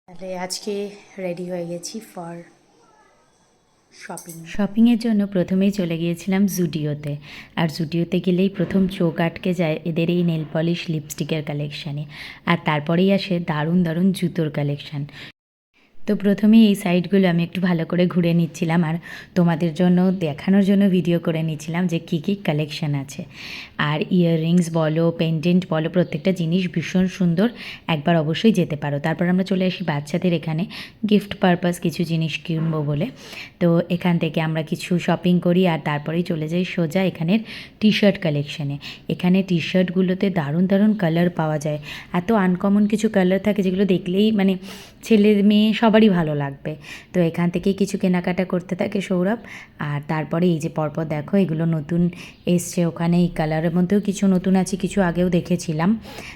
তাহলে আজকে রেডি হয়ে গেছি ফর শপিংয়ের জন্য প্রথমেই চলে গিয়েছিলাম জুডিওতে। আর জুডিওতে গেলেই প্রথম চোখ আটকে যায় এদের এই নেল পলিশ লিপস্টিকের কালেকশানে। আর তারপরেই আসে দারুণ দারুণ জুতোর কালেকশান। তো প্রথমেই এই সাইটগুলো আমি একটু ভালো করে ঘুরে নিচ্ছিলাম আর তোমাদের জন্য দেখানোর জন্য ভিডিও করে নিচ্ছিলাম যে কী কী কালেকশান আছে। আর ইয়াররিংস বলো, পেন্ডেন্ট বলো, প্রত্যেকটা জিনিস ভীষণ সুন্দর, একবার অবশ্যই যেতে পারো। তারপর আমরা চলে আসি বাচ্চাদের এখানে গিফট পারপাস কিছু জিনিস কিনবো বলে। তো এখান থেকে আমরা কিছু শপিং করি আর তারপরেই চলে যাই সোজা এখানের টি শার্ট কালেকশানে। এখানে টি শার্টগুলোতে দারুণ দারুণ কালার পাওয়া যায়। এত আনকমন কিছু কালার থাকে যেগুলো দেখলেই মানে ছেলে মেয়ে সবারই ভালো লাগবে। তো এখান থেকেই কিছু কেনাকাটা করতে থাকে সৌরভ। আর তারপরে এই যে পরপর দেখো এগুলো নতুন এসছে, ওখানে এই কালারের মধ্যেও কিছু নতুন আছে, কিছু আগেও দেখেছিলাম।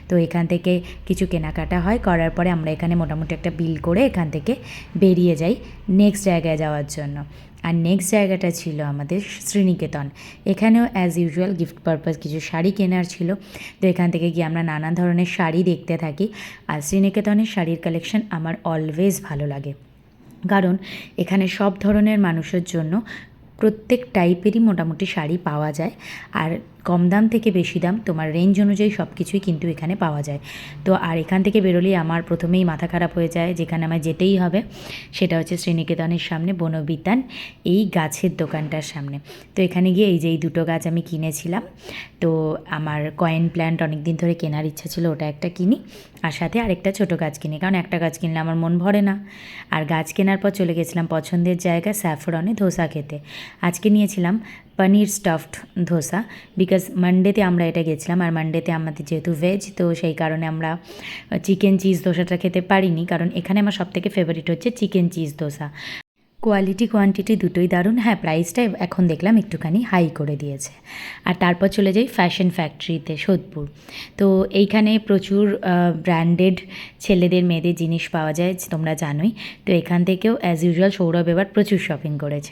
তো এখান থেকে কিছু কেনাকাটা হয়, করার পরে আমরা এখানে মোটামুটি একটা বিল করে এখান থেকে বেরিয়ে যাই নেক্সট জায়গায় যাওয়ার জন্য। আর নেক্সট জায়গাটা ছিল আমাদের শ্রীনিকেতন। এখানেও অ্যাজ ইউজুয়াল গিফট পারপাস কিছু শাড়ি কেনার ছিল। তো এখান থেকে গিয়ে আমরা নানা ধরনের শাড়ি দেখতে থাকি। আর শ্রীনিকেতনের শাড়ির কালেকশন আমার অলওয়েজ ভালো লাগে, কারণ এখানে সব ধরনের মানুষের জন্য প্রত্যেক টাইপেরই মোটামুটি শাড়ি পাওয়া যায়। আর কম দাম থেকে বেশি দাম তোমার রেঞ্জ অনুযায়ী সব কিছুই কিন্তু এখানে পাওয়া যায়। তো আর এখান থেকে বেরোলেই আমার প্রথমেই মাথা খারাপ হয়ে যায়, যেখানে আমায় যেতেই হবে সেটা হচ্ছে শ্রীনিকেতনের সামনে বনবিতান এই গাছের দোকানটার সামনে। তো এখানে গিয়ে এই যে এই দুটো গাছ আমি কিনেছিলাম। তো আমার কয়েন প্ল্যান্ট অনেক দিন ধরে কেনার ইচ্ছা ছিল, ওটা একটা কিনি আর সাথে আরেকটা ছোটো গাছ কিনি, কারণ একটা গাছ কিনলে আমার মন ভরে না। আর গাছ কেনার পর চলে গেছিলাম পছন্দের জায়গা স্যাফরনে ধোসা খেতে। আজকে নিয়েছিলাম পনির স্টাফড ধোসা, বিকজ মানডেতে আমরা এটা গেছিলাম আর মানডেতে আমাদের যেহেতু ভেজ, তো সেই কারণে আমরা চিকেন চিজ ধোসাটা খেতে পারিনি, কারণ এখানে আমার সবথেকে ফেভারিট হচ্ছে chicken cheese dosa. Quality quantity দুটোই দারুণ। হ্যাঁ, প্রাইসটা এখন দেখলাম একটুখানি হাই করে দিয়েছে। আর তারপর চলে যাই ফ্যাশন ফ্যাক্টরিতে সোদপুর। তো এইখানে প্রচুর ব্র্যান্ডেড ছেলেদের মেয়েদের জিনিস পাওয়া যায়, তোমরা জানোই। তো এখান থেকেও অ্যাজ ইউজুয়াল সৌরভ এবার প্রচুর শপিং করেছে।